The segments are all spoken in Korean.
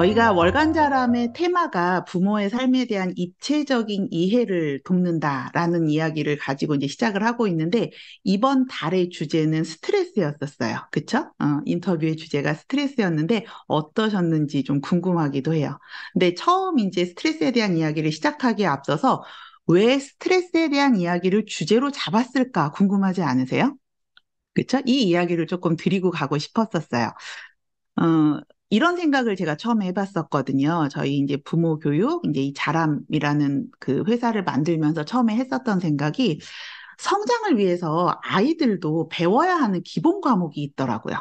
저희가 월간자람의 테마가 부모의 삶에 대한 입체적인 이해를 돕는다라는 이야기를 가지고 이제 시작을 하고 있는데, 이번 달의 주제는 스트레스였었어요. 그쵸? 인터뷰의 주제가 스트레스였는데 어떠셨는지 좀 궁금하기도 해요. 근데 처음 이제 스트레스에 대한 이야기를 시작하기에 앞서서 왜 스트레스에 대한 이야기를 주제로 잡았을까 궁금하지 않으세요? 그쵸? 이 이야기를 조금 드리고 가고 싶었었어요. 어, 이런 생각을 제가 처음에 해봤었거든요. 저희 이제 부모 교육, 이제 이 자람이라는 그 회사를 만들면서 처음에 했었던 생각이 성장을 위해서 아이들도 배워야 하는 기본 과목이 있더라고요.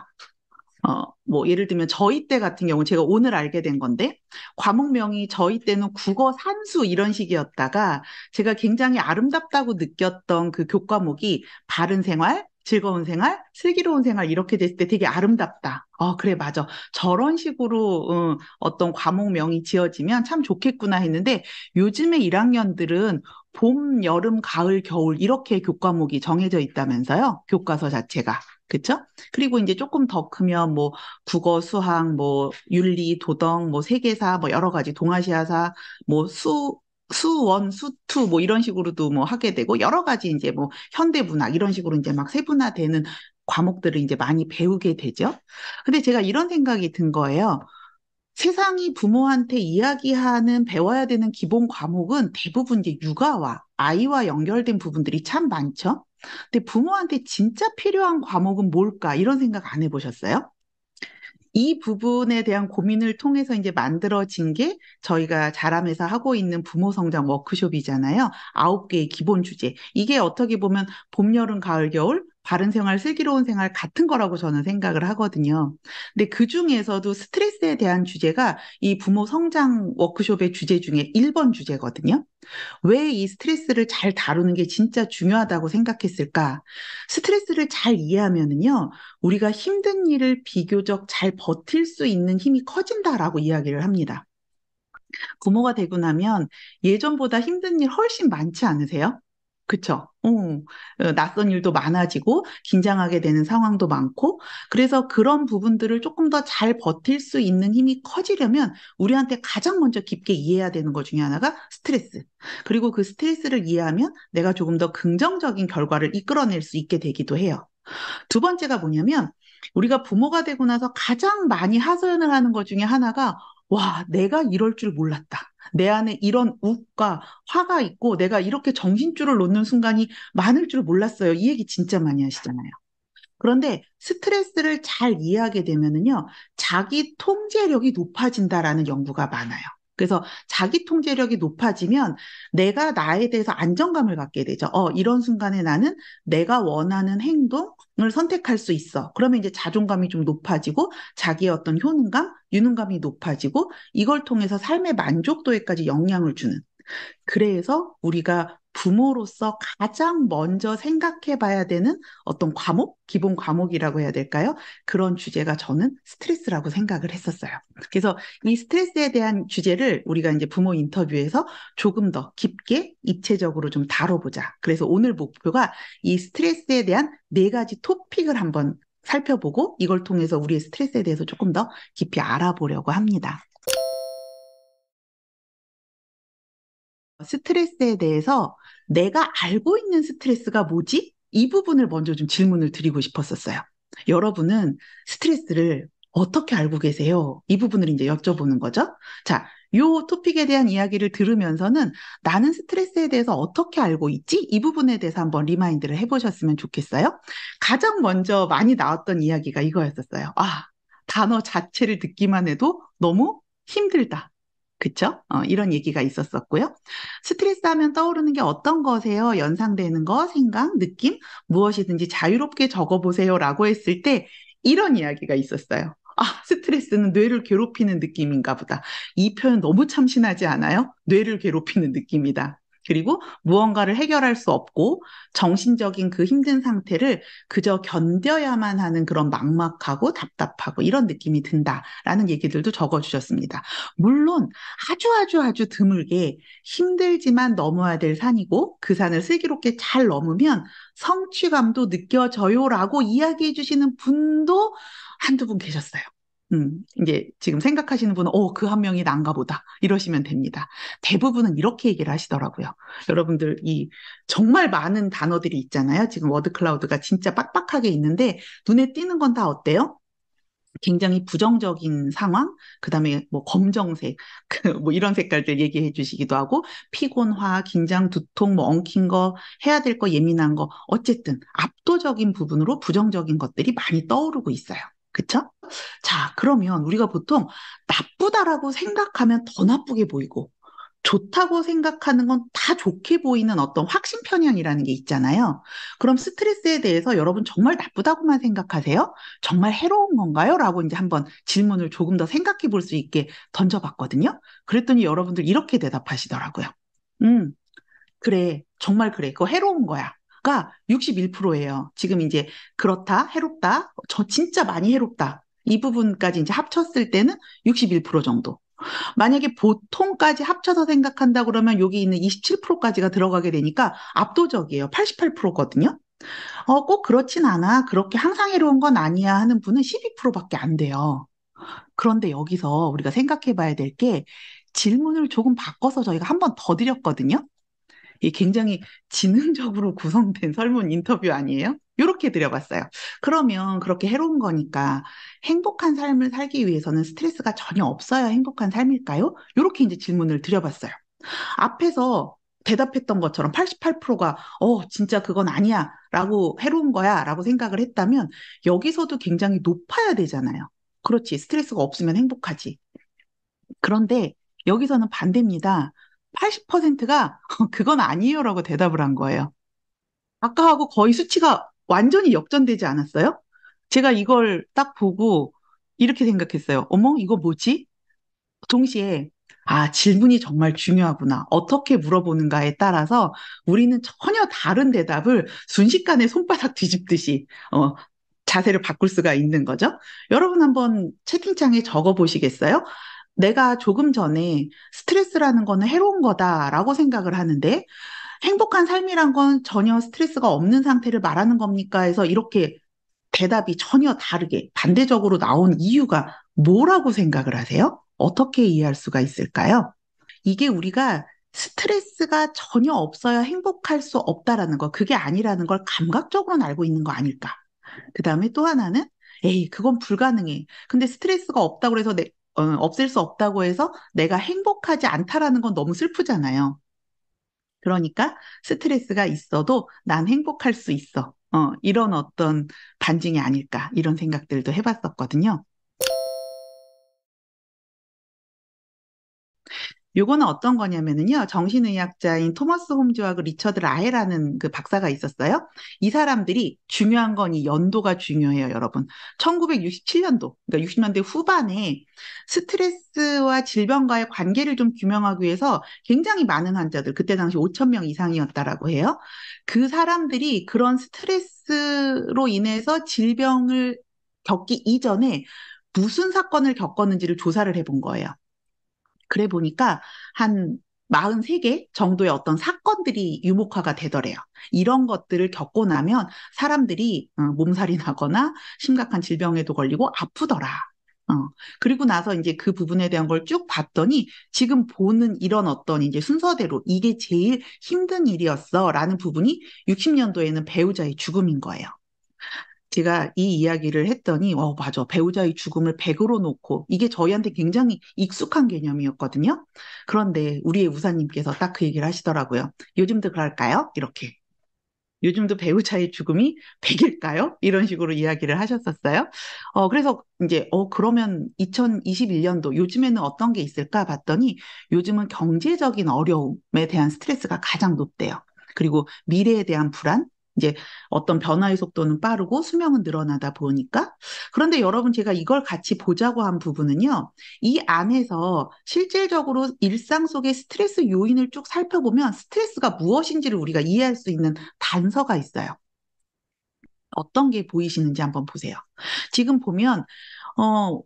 뭐, 예를 들면 저희 때 같은 경우 제가 오늘 알게 된 건데, 과목명이 저희 때는 국어 산수 이런 식이었다가 제가 굉장히 아름답다고 느꼈던 그 교과목이 바른 생활, 즐거운 생활, 슬기로운 생활 이렇게 됐을 때 되게 아름답다. 그래, 맞아. 저런 식으로 어떤 과목명이 지어지면 참 좋겠구나 했는데 요즘에 1학년들은 봄, 여름, 가을, 겨울 이렇게 교과목이 정해져 있다면서요. 교과서 자체가. 그쵸? 그리고 이제 조금 더 크면 뭐 국어, 수학, 뭐 윤리, 도덕, 뭐 세계사, 뭐 여러 가지 동아시아사, 뭐 수원, 수투 뭐 이런 식으로도 뭐 하게 되고 여러 가지 이제 뭐 현대문학 이런 식으로 이제 막 세분화되는 과목들을 이제 많이 배우게 되죠. 근데 제가 이런 생각이 든 거예요. 세상이 부모한테 이야기하는 배워야 되는 기본 과목은 대부분 이제 육아와 아이와 연결된 부분들이 참 많죠. 근데 부모한테 진짜 필요한 과목은 뭘까? 이런 생각 안 해보셨어요? 이 부분에 대한 고민을 통해서 이제 만들어진 게 저희가 자람에서 하고 있는 부모 성장 워크숍이잖아요. 9개의 기본 주제. 이게 어떻게 보면 봄, 여름, 가을, 겨울, 바른 생활, 슬기로운 생활 같은 거라고 저는 생각을 하거든요. 근데 그 중에서도 스트레스에 대한 주제가 이 부모 성장 워크숍의 주제 중에 1번 주제거든요. 왜 이 스트레스를 잘 다루는 게 진짜 중요하다고 생각했을까? 스트레스를 잘 이해하면은요, 우리가 힘든 일을 비교적 잘 버틸 수 있는 힘이 커진다라고 이야기를 합니다. 부모가 되고 나면 예전보다 힘든 일 훨씬 많지 않으세요? 그쵸? 낯선 일도 많아지고, 긴장하게 되는 상황도 많고, 그래서 그런 부분들을 조금 더 잘 버틸 수 있는 힘이 커지려면 우리한테 가장 먼저 깊게 이해해야 되는 것 중에 하나가 스트레스. 그리고 그 스트레스를 이해하면 내가 조금 더 긍정적인 결과를 이끌어낼 수 있게 되기도 해요. 두 번째가 뭐냐면 우리가 부모가 되고 나서 가장 많이 하소연을 하는 것 중에 하나가 와, 내가 이럴 줄 몰랐다. 내 안에 이런 욱과 화가 있고 내가 이렇게 정신줄을 놓는 순간이 많을 줄 몰랐어요. 이 얘기 진짜 많이 하시잖아요. 그런데 스트레스를 잘 이해하게 되면은요, 자기 통제력이 높아진다라는 연구가 많아요. 그래서 자기 통제력이 높아지면 내가 나에 대해서 안정감을 갖게 되죠. 이런 순간에 나는 내가 원하는 행동을 선택할 수 있어. 그러면 이제 자존감이 좀 높아지고 자기의 어떤 효능감, 유능감이 높아지고 이걸 통해서 삶의 만족도에까지 영향을 주는. 그래서 우리가 부모로서 가장 먼저 생각해 봐야 되는 어떤 과목, 기본 과목이라고 해야 될까요? 그런 주제가 저는 스트레스라고 생각을 했었어요. 그래서 이 스트레스에 대한 주제를 우리가 이제 부모 인터뷰에서 조금 더 깊게 입체적으로 좀 다뤄보자. 그래서 오늘 목표가 이 스트레스에 대한 4가지 토픽을 한번 살펴보고 이걸 통해서 우리의 스트레스에 대해서 조금 더 깊이 알아보려고 합니다. 스트레스에 대해서 내가 알고 있는 스트레스가 뭐지? 이 부분을 먼저 좀 질문을 드리고 싶었었어요. 여러분은 스트레스를 어떻게 알고 계세요? 이 부분을 이제 여쭤보는 거죠. 자, 요 토픽에 대한 이야기를 들으면서는 나는 스트레스에 대해서 어떻게 알고 있지? 이 부분에 대해서 한번 리마인드를 해보셨으면 좋겠어요. 가장 먼저 많이 나왔던 이야기가 이거였었어요. 단어 자체를 듣기만 해도 너무 힘들다. 그쵸? 이런 얘기가 있었었고요. 스트레스 하면 떠오르는 게 어떤 거세요? 연상되는 거, 생각, 느낌, 무엇이든지 자유롭게 적어보세요. 라고 했을 때 이런 이야기가 있었어요. 스트레스는 뇌를 괴롭히는 느낌인가 보다. 이 표현 너무 참신하지 않아요? 뇌를 괴롭히는 느낌이다. 그리고 무언가를 해결할 수 없고 정신적인 그 힘든 상태를 그저 견뎌야만 하는 그런 막막하고 답답하고 이런 느낌이 든다라는 얘기들도 적어주셨습니다. 물론 아주 아주 아주 드물게 힘들지만 넘어야 될 산이고 그 산을 슬기롭게 잘 넘으면 성취감도 느껴져요라고 이야기해 주시는 분도 한두 분 계셨어요. 이제 지금 생각하시는 분은, 그 한 명이 난가 보다. 이러시면 됩니다. 대부분은 이렇게 얘기를 하시더라고요. 여러분들, 정말 많은 단어들이 있잖아요. 지금 워드 클라우드가 진짜 빡빡하게 있는데, 눈에 띄는 건 다 어때요? 굉장히 부정적인 상황, 그다음에 뭐 검정색, 뭐 이런 색깔들 얘기해 주시기도 하고, 피곤화, 긴장, 두통, 뭐 엉킨 거, 해야 될 거, 예민한 거, 어쨌든 압도적인 부분으로 부정적인 것들이 많이 떠오르고 있어요. 그쵸? 자, 그러면 우리가 보통 나쁘다라고 생각하면 더 나쁘게 보이고, 좋다고 생각하는 건 다 좋게 보이는 어떤 확신 편향이라는 게 있잖아요. 그럼 스트레스에 대해서 여러분 정말 나쁘다고만 생각하세요? 정말 해로운 건가요? 라고 이제 한번 질문을 조금 더 생각해 볼 수 있게 던져봤거든요. 그랬더니 여러분들 이렇게 대답하시더라고요. 음, 그래. 정말 그래. 그거 해로운 거야. 가 61%예요. 지금 이제 그렇다, 해롭다, 저 진짜 많이 해롭다. 이 부분까지 이제 합쳤을 때는 61% 정도. 만약에 보통까지 합쳐서 생각한다 그러면 여기 있는 27%까지가 들어가게 되니까 압도적이에요. 88%거든요. 꼭 그렇진 않아. 그렇게 항상 해로운 건 아니야 하는 분은 12%밖에 안 돼요. 그런데 여기서 우리가 생각해 봐야 될 게 질문을 조금 바꿔서 저희가 한 번 더 드렸거든요. 이 굉장히 지능적으로 구성된 설문 인터뷰 아니에요? 이렇게 드려봤어요. 그러면 그렇게 해로운 거니까 행복한 삶을 살기 위해서는 스트레스가 전혀 없어야 행복한 삶일까요? 이렇게 이제 질문을 드려봤어요. 앞에서 대답했던 것처럼 88%가 진짜 그건 아니야 라고 해로운 거야 라고 생각을 했다면 여기서도 굉장히 높아야 되잖아요. 그렇지. 스트레스가 없으면 행복하지. 그런데 여기서는 반대입니다. 80%가 그건 아니에요라고 대답을 한 거예요. 아까하고 거의 수치가 완전히 역전되지 않았어요? 제가 이걸 딱 보고 이렇게 생각했어요. 어머, 이거 뭐지? 동시에, 질문이 정말 중요하구나. 어떻게 물어보는가에 따라서 우리는 전혀 다른 대답을 순식간에 손바닥 뒤집듯이, 자세를 바꿀 수가 있는 거죠. 여러분 한번 채팅창에 적어 보시겠어요? 내가 조금 전에 스트레스라는 거는 해로운 거다라고 생각을 하는데, 행복한 삶이란 건 전혀 스트레스가 없는 상태를 말하는 겁니까? 해서 이렇게 대답이 전혀 다르게 반대적으로 나온 이유가 뭐라고 생각을 하세요? 어떻게 이해할 수가 있을까요? 이게 우리가 스트레스가 전혀 없어야 행복할 수 없다라는 거, 그게 아니라는 걸 감각적으로는 알고 있는 거 아닐까? 그 다음에 또 하나는, 에이, 그건 불가능해. 근데 스트레스가 없다고 해서 없앨 수 없다고 해서 내가 행복하지 않다라는 건 너무 슬프잖아요. 그러니까 스트레스가 있어도 난 행복할 수 있어. 이런 어떤 반증이 아닐까, 이런 생각들도 해봤었거든요. 요거는 어떤 거냐면은요, 정신의학자인 토머스 홈즈와 그 리처드 라해라는 그 박사가 있었어요. 이 사람들이 중요한 건 이 연도가 중요해요, 여러분. 1967년도, 그러니까 60년대 후반에 스트레스와 질병과의 관계를 좀 규명하기 위해서 굉장히 많은 환자들, 그때 당시 5천 명 이상이었다라고 해요. 그 사람들이 그런 스트레스로 인해서 질병을 겪기 이전에 무슨 사건을 겪었는지를 조사를 해본 거예요. 그래 보니까 한 43개 정도의 어떤 사건들이 유목화가 되더래요. 이런 것들을 겪고 나면 사람들이 몸살이 나거나 심각한 질병에도 걸리고 아프더라. 어, 그리고 나서 이제 그 부분에 대한 걸 쭉 봤더니 지금 보는 이런 어떤 이제 순서대로 이게 제일 힘든 일이었어라는 부분이 60년도에는 배우자의 죽음인 거예요. 제가 이 이야기를 했더니, 맞아. 배우자의 죽음을 100으로 놓고, 이게 저희한테 굉장히 익숙한 개념이었거든요. 그런데 우리의 우사님께서 딱 그 얘기를 하시더라고요. 요즘도 그럴까요? 이렇게. 요즘도 배우자의 죽음이 100일까요? 이런 식으로 이야기를 하셨었어요. 그래서 이제, 그러면 2021년도 요즘에는 어떤 게 있을까 봤더니 요즘은 경제적인 어려움에 대한 스트레스가 가장 높대요. 그리고 미래에 대한 불안, 이제 어떤 변화의 속도는 빠르고 수명은 늘어나다 보니까. 그런데 여러분 제가 이걸 같이 보자고 한 부분은요. 이 안에서 실질적으로 일상 속의 스트레스 요인을 쭉 살펴보면 스트레스가 무엇인지를 우리가 이해할 수 있는 단서가 있어요. 어떤 게 보이시는지 한번 보세요. 지금 보면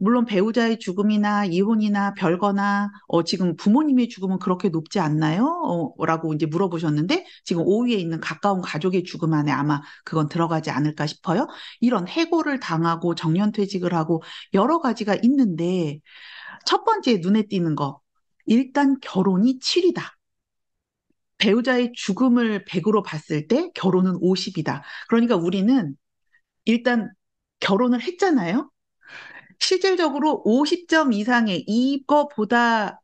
물론 배우자의 죽음이나 이혼이나 별거나, 지금 부모님의 죽음은 그렇게 높지 않나요? 라고 이제 물어보셨는데, 지금 5위에 있는 가까운 가족의 죽음 안에 아마 그건 들어가지 않을까 싶어요. 이런 해고를 당하고 정년퇴직을 하고 여러 가지가 있는데, 첫 번째 눈에 띄는 거, 일단 결혼이 7이다. 배우자의 죽음을 100으로 봤을 때 결혼은 50이다. 그러니까 우리는 일단 결혼을 했잖아요. 실질적으로 50점 이상의 이거보다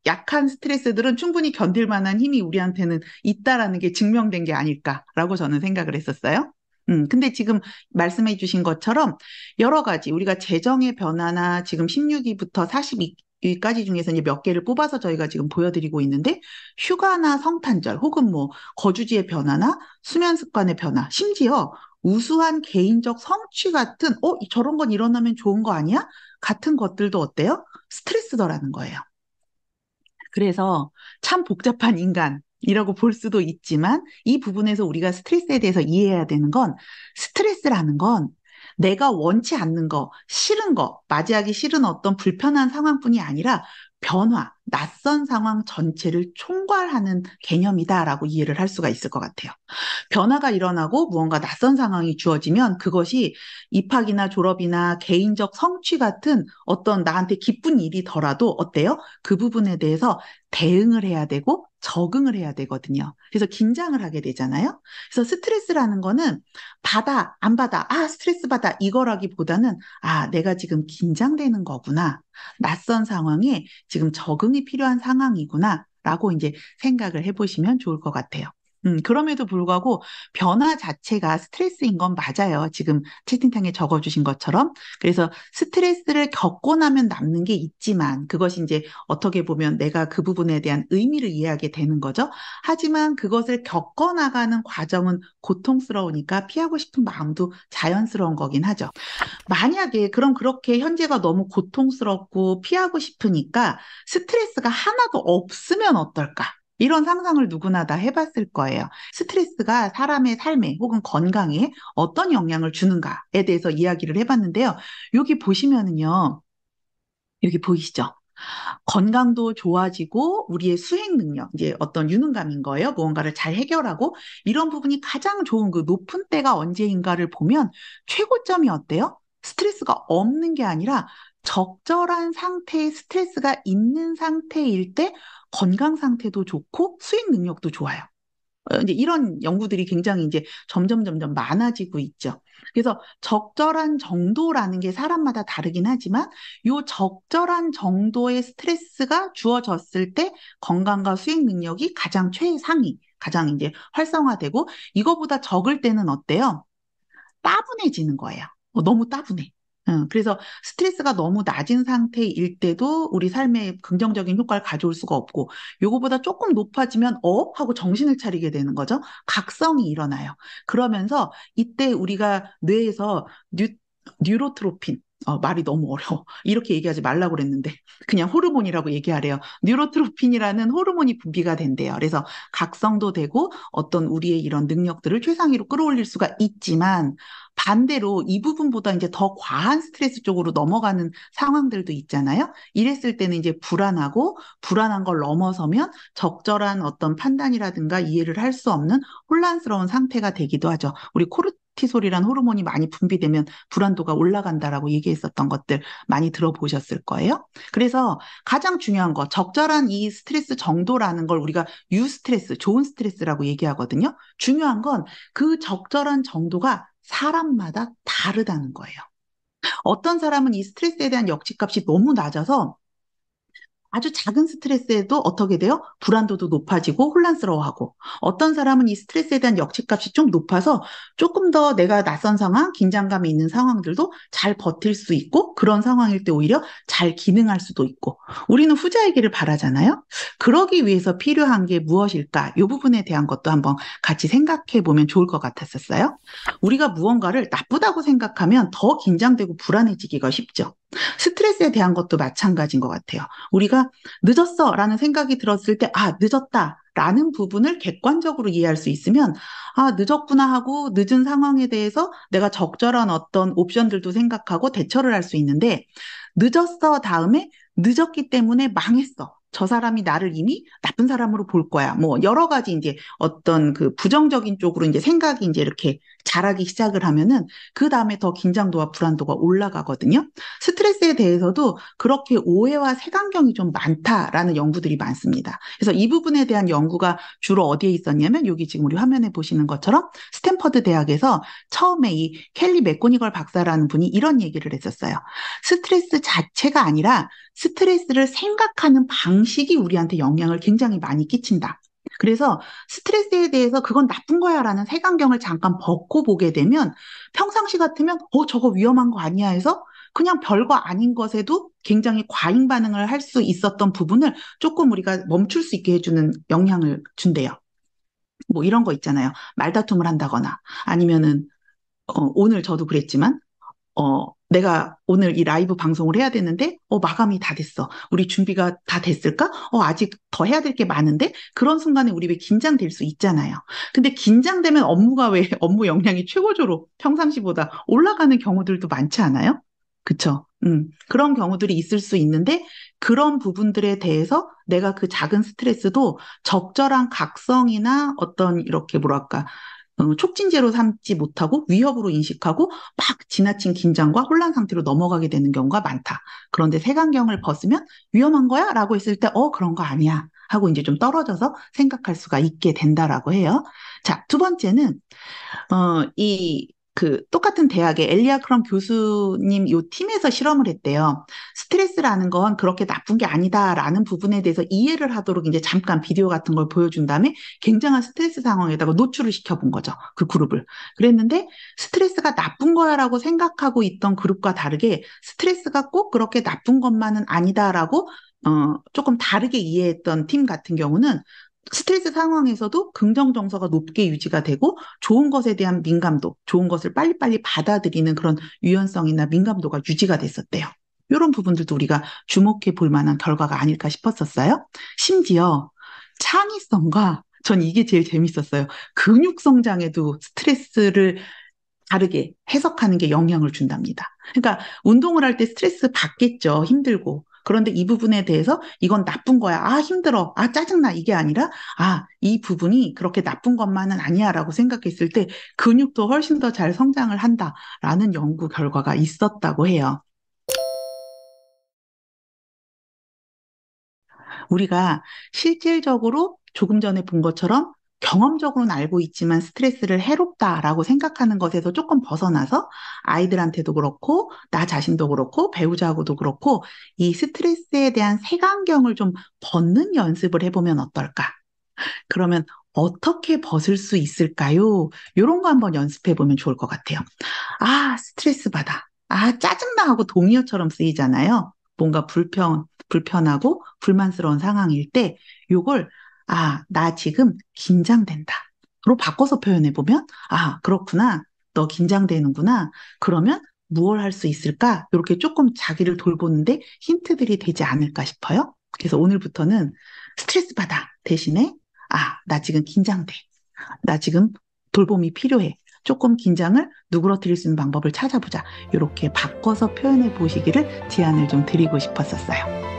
약한 스트레스들은 충분히 견딜 만한 힘이 우리한테는 있다라는 게 증명된 게 아닐까라고 저는 생각을 했었어요. 근데 지금 말씀해 주신 것처럼 여러 가지 우리가 재정의 변화나 지금 16위부터 42위까지 중에서 이제 몇 개를 뽑아서 저희가 지금 보여드리고 있는데 휴가나 성탄절 혹은 뭐 거주지의 변화나 수면 습관의 변화, 심지어 우수한 개인적 성취 같은, 저런 건 일어나면 좋은 거 아니야? 같은 것들도 어때요? 스트레스더라는 거예요. 그래서 참 복잡한 인간이라고 볼 수도 있지만 이 부분에서 우리가 스트레스에 대해서 이해해야 되는 건 스트레스라는 건 내가 원치 않는 거, 싫은 거, 맞이하기 싫은 어떤 불편한 상황뿐이 아니라 변화, 낯선 상황 전체를 총괄하는 개념이다라고 이해를 할 수가 있을 것 같아요. 변화가 일어나고 무언가 낯선 상황이 주어지면 그것이 입학이나 졸업이나 개인적 성취 같은 어떤 나한테 기쁜 일이더라도 어때요? 그 부분에 대해서 대응을 해야 되고 적응을 해야 되거든요. 그래서 긴장을 하게 되잖아요. 그래서 스트레스라는 거는 받아, 안 받아, 스트레스 받아 이거라기보다는 내가 지금 긴장되는 거구나. 낯선 상황에 지금 적응이 필요한 상황이구나. 라고 이제 생각을 해보시면 좋을 것 같아요. 그럼에도 불구하고 변화 자체가 스트레스인 건 맞아요. 지금 채팅창에 적어주신 것처럼. 그래서 스트레스를 겪고 나면 남는 게 있지만 그것이 이제 어떻게 보면 내가 그 부분에 대한 의미를 이해하게 되는 거죠. 하지만 그것을 겪어 나가는 과정은 고통스러우니까 피하고 싶은 마음도 자연스러운 거긴 하죠. 만약에 그럼 그렇게 현재가 너무 고통스럽고 피하고 싶으니까 스트레스가 하나도 없으면 어떨까? 이런 상상을 누구나 다 해봤을 거예요. 스트레스가 사람의 삶에 혹은 건강에 어떤 영향을 주는가에 대해서 이야기를 해봤는데요. 여기 보시면은요. 여기 보이시죠? 건강도 좋아지고 우리의 수행 능력, 이제 어떤 유능감인 거예요. 무언가를 잘 해결하고 이런 부분이 가장 좋은 그 높은 때가 언제인가를 보면 최고점이 어때요? 스트레스가 없는 게 아니라 적절한 상태의 스트레스가 있는 상태일 때 건강 상태도 좋고 수행 능력도 좋아요. 이제 이런 연구들이 굉장히 이제 점점 많아지고 있죠. 그래서 적절한 정도라는 게 사람마다 다르긴 하지만 요 적절한 정도의 스트레스가 주어졌을 때 건강과 수행 능력이 가장 최상위, 가장 이제 활성화되고 이거보다 적을 때는 어때요? 따분해지는 거예요. 너무 따분해. 그래서 스트레스가 너무 낮은 상태일 때도 우리 삶에 긍정적인 효과를 가져올 수가 없고, 요거보다 조금 높아지면, 하고 정신을 차리게 되는 거죠. 각성이 일어나요. 그러면서 이때 우리가 뇌에서 뉴로트로핀, 말이 너무 어려워. 이렇게 얘기하지 말라고 그랬는데, 그냥 호르몬이라고 얘기하래요. 뉴로트로핀이라는 호르몬이 분비가 된대요. 그래서 각성도 되고 어떤 우리의 이런 능력들을 최상위로 끌어올릴 수가 있지만, 반대로 이 부분보다 이제 더 과한 스트레스 쪽으로 넘어가는 상황들도 있잖아요. 이랬을 때는 이제 불안하고 불안한 걸 넘어서면 적절한 어떤 판단이라든가 이해를 할 수 없는 혼란스러운 상태가 되기도 하죠. 우리 코르티솔이란 호르몬이 많이 분비되면 불안도가 올라간다라고 얘기했었던 것들 많이 들어보셨을 거예요. 그래서 가장 중요한 거, 적절한 이 스트레스 정도라는 걸 우리가 유스트레스, 좋은 스트레스라고 얘기하거든요. 중요한 건 그 적절한 정도가 사람마다 다르다는 거예요. 어떤 사람은 이 스트레스에 대한 역치값이 너무 낮아서 아주 작은 스트레스에도 어떻게 돼요? 불안도도 높아지고 혼란스러워하고 어떤 사람은 이 스트레스에 대한 역치값이 좀 높아서 조금 더 내가 낯선 상황, 긴장감이 있는 상황들도 잘 버틸 수 있고 그런 상황일 때 오히려 잘 기능할 수도 있고 우리는 후자이기를 바라잖아요. 그러기 위해서 필요한 게 무엇일까? 이 부분에 대한 것도 한번 같이 생각해 보면 좋을 것 같았었어요. 우리가 무언가를 나쁘다고 생각하면 더 긴장되고 불안해지기가 쉽죠. 스트레스에 대한 것도 마찬가지인 것 같아요. 우리가 우리가 늦었어 라는 생각이 들었을 때, 아, 늦었다 라는 부분을 객관적으로 이해할 수 있으면, 아, 늦었구나 하고 늦은 상황에 대해서 내가 적절한 어떤 옵션들도 생각하고 대처를 할 수 있는데, 늦었어 다음에 늦었기 때문에 망했어. 저 사람이 나를 이미 나쁜 사람으로 볼 거야. 뭐 여러 가지 이제 어떤 그 부정적인 쪽으로 이제 생각이 이제 이렇게 자라기 시작을 하면은 그 다음에 더 긴장도와 불안도가 올라가거든요. 스트레스에 대해서도 그렇게 오해와 색안경이 좀 많다라는 연구들이 많습니다. 그래서 이 부분에 대한 연구가 주로 어디에 있었냐면 여기 지금 우리 화면에 보시는 것처럼 스탠퍼드 대학에서 처음에 이 켈리 맥고니걸 박사라는 분이 이런 얘기를 했었어요. 스트레스 자체가 아니라 스트레스를 생각하는 방식이 우리한테 영향을 굉장히 많이 끼친다. 그래서 스트레스에 대해서 그건 나쁜 거야 라는 색안경을 잠깐 벗고 보게 되면 평상시 같으면 저거 위험한 거 아니야 해서 그냥 별거 아닌 것에도 굉장히 과잉 반응을 할 수 있었던 부분을 조금 우리가 멈출 수 있게 해주는 영향을 준대요. 뭐 이런 거 있잖아요. 말다툼을 한다거나 아니면은 오늘 저도 그랬지만 내가 오늘 이 라이브 방송을 해야 되는데, 마감이 다 됐어. 우리 준비가 다 됐을까? 아직 더 해야 될 게 많은데? 그런 순간에 우리 왜 긴장될 수 있잖아요. 근데 긴장되면 업무가 왜 업무 역량이 최고조로 평상시보다 올라가는 경우들도 많지 않아요? 그쵸? 그런 경우들이 있을 수 있는데, 그런 부분들에 대해서 내가 그 작은 스트레스도 적절한 각성이나 어떤 이렇게 뭐랄까, 촉진제로 삼지 못하고 위협으로 인식하고 막 지나친 긴장과 혼란 상태로 넘어가게 되는 경우가 많다. 그런데 색안경을 벗으면 위험한 거야? 라고 했을 때, 그런 거 아니야. 하고 이제 좀 떨어져서 생각할 수가 있게 된다라고 해요. 자, 두 번째는 똑같은 대학의 엘리아 크럼 교수님 요 팀에서 실험을 했대요. 스트레스라는 건 그렇게 나쁜 게 아니다라는 부분에 대해서 이해를 하도록 이제 잠깐 비디오 같은 걸 보여준 다음에 굉장한 스트레스 상황에다가 노출을 시켜본 거죠. 그 그룹을. 그랬는데 스트레스가 나쁜 거야라고 생각하고 있던 그룹과 다르게 스트레스가 꼭 그렇게 나쁜 것만은 아니다라고 조금 다르게 이해했던 팀 같은 경우는 스트레스 상황에서도 긍정 정서가 높게 유지가 되고 좋은 것에 대한 민감도, 좋은 것을 빨리빨리 받아들이는 그런 유연성이나 민감도가 유지가 됐었대요. 이런 부분들도 우리가 주목해 볼 만한 결과가 아닐까 싶었었어요. 심지어 창의성과 전 이게 제일 재밌었어요. 근육 성장에도 스트레스를 다르게 해석하는 게 영향을 준답니다. 그러니까 운동을 할 때 스트레스 받겠죠. 힘들고. 그런데 이 부분에 대해서 이건 나쁜 거야. 아, 힘들어. 아, 짜증나. 이게 아니라, 아, 이 부분이 그렇게 나쁜 것만은 아니야. 라고 생각했을 때 근육도 훨씬 더 잘 성장을 한다라는 연구 결과가 있었다고 해요. 우리가 실질적으로 조금 전에 본 것처럼 경험적으로는 알고 있지만 스트레스를 해롭다라고 생각하는 것에서 조금 벗어나서 아이들한테도 그렇고 나 자신도 그렇고 배우자하고도 그렇고 이 스트레스에 대한 색안경을 좀 벗는 연습을 해보면 어떨까? 그러면 어떻게 벗을 수 있을까요? 이런 거 한번 연습해 보면 좋을 것 같아요. 아, 스트레스 받아. 아, 짜증나 하고 동의어처럼 쓰이잖아요. 뭔가 불편하고 불만스러운 상황일 때 요걸 나 지금 긴장된다. 로 바꿔서 표현해 보면 그렇구나. 너 긴장되는구나. 그러면 무엇 할 수 있을까? 이렇게 조금 자기를 돌보는데 힌트들이 되지 않을까 싶어요. 그래서 오늘부터는 스트레스 받아 대신에 나 지금 긴장돼. 나 지금 돌봄이 필요해. 조금 긴장을 누그러뜨릴 수 있는 방법을 찾아보자. 이렇게 바꿔서 표현해 보시기를 제안을 좀 드리고 싶었었어요.